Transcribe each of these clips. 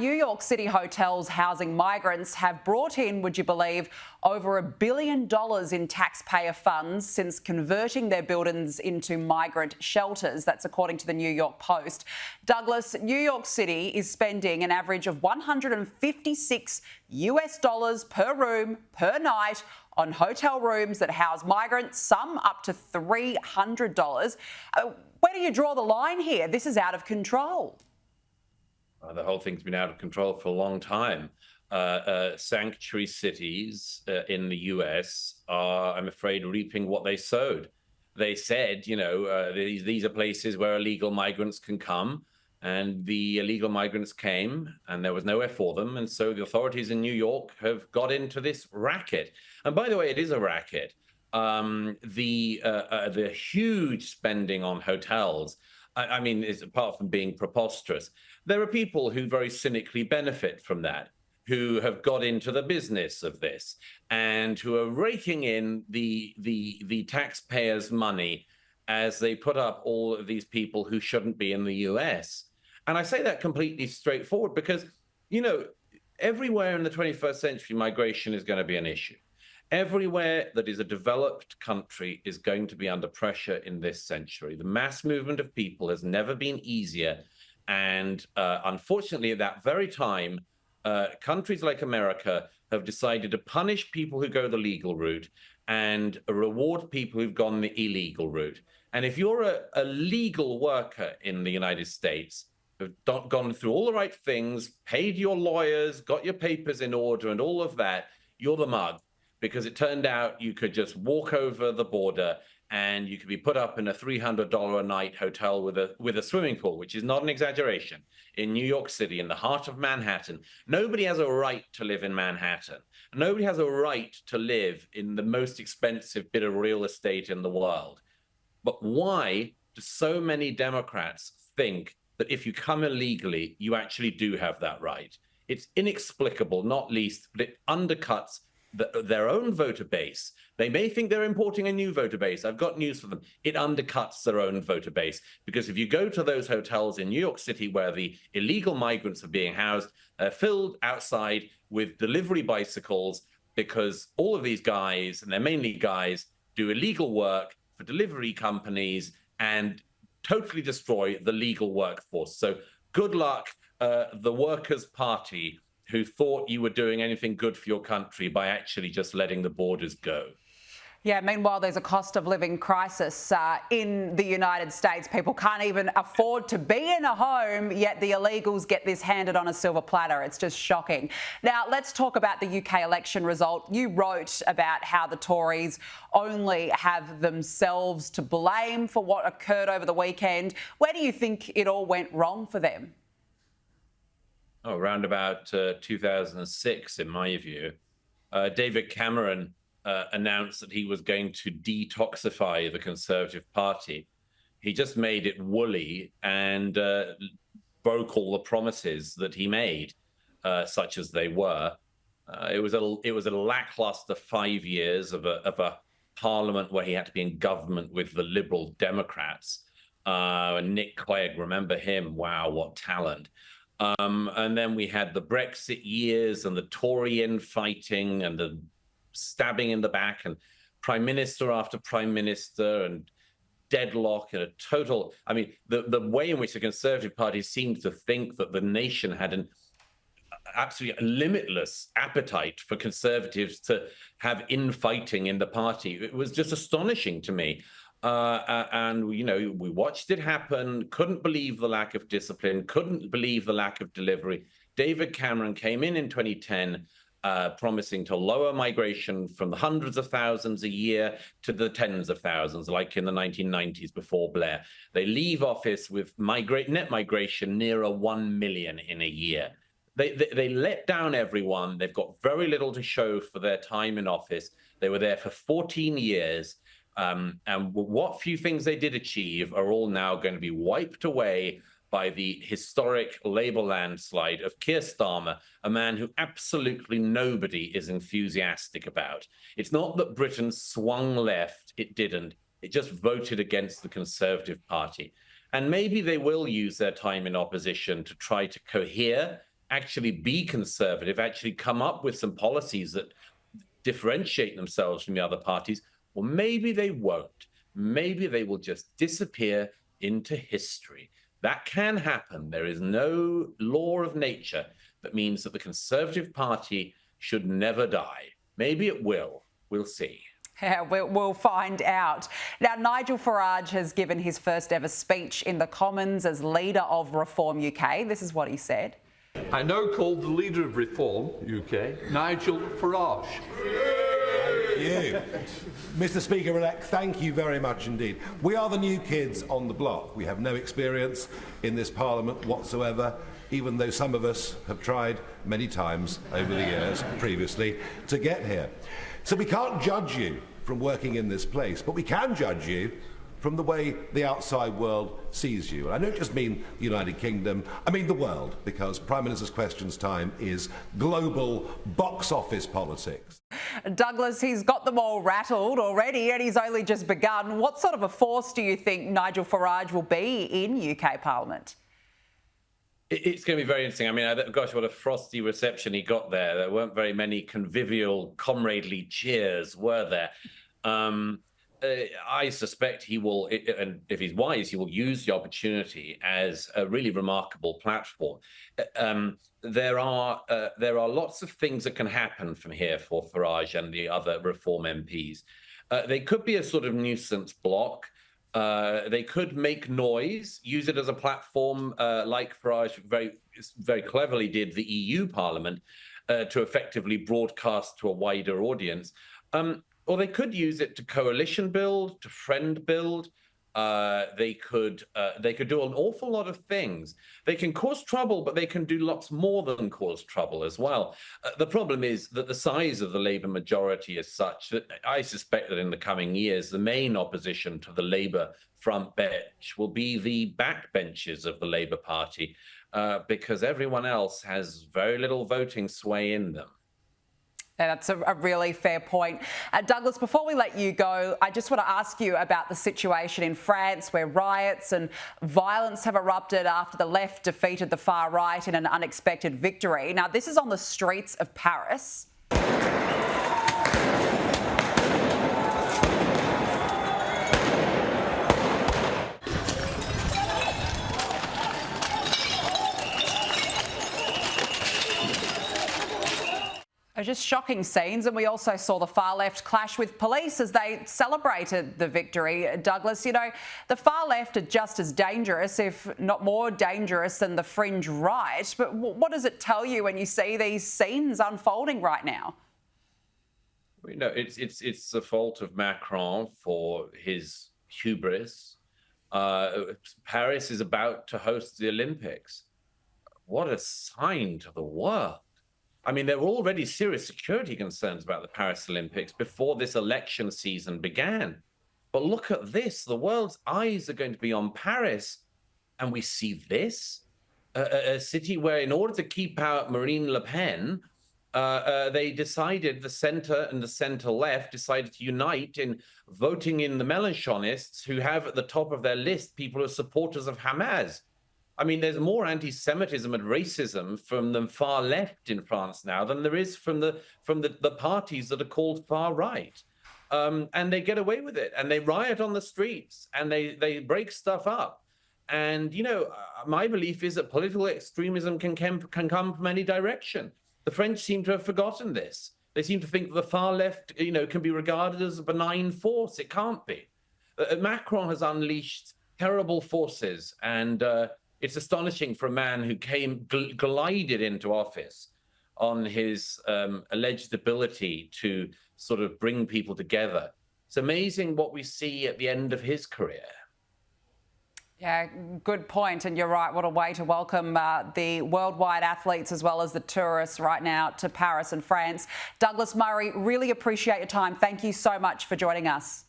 New York City hotels housing migrants have brought in, would you believe, over $1 billion in taxpayer funds since converting their buildings into migrant shelters. That's according to the New York Post. Douglas, New York City is spending an average of $156 per room per night on hotel rooms that house migrants, some up to $300. Where do you draw the line here? This is out of control. The whole thing's been out of control for a long time. Sanctuary cities in the US are, I'm afraid, reaping what they sowed. They said, these are places where illegal migrants can come, and the illegal migrants came, and there was nowhere for them, and so the authorities in New York have got into this racket. And by the way, it is a racket. The huge spending on hotels, I mean, is apart from being preposterous. There are people who very cynically benefit from that, who have got into the business of this and who are raking in the taxpayers' money as they put up all of these people who shouldn't be in the US. And I say that completely straightforward because, everywhere in the 21st century, migration is going to be an issue. Everywhere that is a developed country is going to be under pressure in this century. The mass movement of people has never been easier. And unfortunately, at that very time, countries like America have decided to punish people who go the legal route and reward people who've gone the illegal route. And if you're a legal worker in the United States, who've gone through all the right things, paid your lawyers, got your papers in order and all of that, you're the mug. Because it turned out you could just walk over the border and you could be put up in a $300 a night hotel with a swimming pool, which is not an exaggeration, in New York City, in the heart of Manhattan. Nobody has a right to live in Manhattan. Nobody has a right to live in the most expensive bit of real estate in the world. But why do so many Democrats think that if you come illegally, you actually do have that right? It's inexplicable, not least, but it undercuts their own voter base. They may think they're importing a new voter base. I've got news for them. It undercuts their own voter base, because if you go to those hotels in New York City where the illegal migrants are being housed, they're filled outside with delivery bicycles, because all of these guys, and they're mainly guys, do illegal work for delivery companies and totally destroy the legal workforce. So good luck, the Workers' Party, who thought you were doing anything good for your country by actually just letting the borders go. Yeah, meanwhile, there's a cost of living crisis in the United States. People can't even afford to be in a home, yet the illegals get this handed on a silver platter. It's just shocking. Now, let's talk about the UK election result. You wrote about how the Tories only have themselves to blame for what occurred over the weekend. Where do you think it all went wrong for them? Around about 2006, in my view, David Cameron announced that he was going to detoxify the Conservative Party. He just made it woolly and broke all the promises that he made, such as they were. It was a lackluster 5 years of a parliament where he had to be in government with the Liberal Democrats. Nick Clegg, remember him? Wow, what talent. And then we had the Brexit years and the Tory infighting and the stabbing in the back and prime minister after prime minister and deadlock and a total, I mean, the way in which the Conservative Party seemed to think that the nation had an absolutely limitless appetite for Conservatives to have infighting in the party. It was just astonishing to me. And, we watched it happen, couldn't believe the lack of discipline, couldn't believe the lack of delivery. David Cameron came in 2010, promising to lower migration from the hundreds of thousands a year to the tens of thousands, like in the 1990s before Blair. They leave office with net migration nearer 1 million in a year. They let down everyone. They've got very little to show for their time in office. They were there for 14 years. And what few things they did achieve are all now going to be wiped away by the historic Labour landslide of Keir Starmer, a man who absolutely nobody is enthusiastic about. It's not that Britain swung left, it didn't. It just voted against the Conservative Party. And maybe they will use their time in opposition to try to cohere actually be conservative, actually come up with some policies that differentiate themselves from the other parties, or maybe they won't. Maybe they will just disappear into history. That can happen. There is no law of nature that means that the Conservative Party should never die. Maybe it will. We'll see. Yeah, we'll find out. Now, Nigel Farage has given his first ever speech in the Commons as leader of Reform UK. This is what he said. I now call the leader of Reform UK, Nigel Farage. You. Mr. Speaker-elect, thank you very much indeed. We are the new kids on the block. We have no experience in this Parliament whatsoever, even though some of us have tried many times over the years previously to get here. So we can't judge you from working in this place, but we can judge you from the way the outside world sees you. And I don't just mean the United Kingdom, I mean the world, because Prime Minister's Questions time is global box office politics. Douglas, he's got them all rattled already and he's only just begun. What sort of a force do you think Nigel Farage will be in UK Parliament? It's going to be very interesting. I mean, gosh, what a frosty reception he got there. There weren't very many convivial, comradely cheers, were there? I suspect he will, and if he's wise, he will use the opportunity as a really remarkable platform. There are lots of things that can happen from here for Farage and the other Reform MPs. They could be a sort of nuisance block. They could make noise, use it as a platform, like Farage very cleverly did the EU Parliament, to effectively broadcast to a wider audience. Or they could use it to coalition build, to friend build. They could do an awful lot of things. They can cause trouble, but they can do lots more than cause trouble as well. The problem is that the size of the Labour majority is such that I suspect that in the coming years, the main opposition to the Labour front bench will be the backbenches of the Labour Party, because everyone else has very little voting sway in them. Yeah, that's a really fair point. Douglas, before we let you go, I just want to ask you about the situation in France where riots and violence have erupted after the left defeated the far right in an unexpected victory. Now, this is on the streets of Paris. Just shocking scenes, and we also saw the far left clash with police as they celebrated the victory. Douglas, you know, the far left are just as dangerous, if not more dangerous, than the fringe right. But what does it tell you when you see these scenes unfolding right now? You know, it's the fault of Macron for his hubris. Paris is about to host the Olympics. What a sign to the world. I mean, there were already serious security concerns about the Paris Olympics before this election season began. But look at this. The world's eyes are going to be on Paris. And we see this, a city where, in order to keep out Marine Le Pen, they decided, the centre and the centre-left decided to unite in voting in the Mélenchonists, who have at the top of their list people who are supporters of Hamas. I mean, there's more anti-Semitism and racism from the far left in France now than there is from the parties that are called far right. And they get away with it, and they riot on the streets, and they break stuff up. And, you know, my belief is that political extremism can come from any direction. The French seem to have forgotten this. They seem to think that the far left, you know, can be regarded as a benign force. It can't be. Macron has unleashed terrible forces, and it's astonishing for a man who glided into office on his alleged ability to sort of bring people together. It's amazing what we see at the end of his career. Yeah, good point. And you're right. What a way to welcome the worldwide athletes as well as the tourists right now to Paris and France. Douglas Murray, really appreciate your time. Thank you so much for joining us.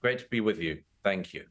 Great to be with you. Thank you.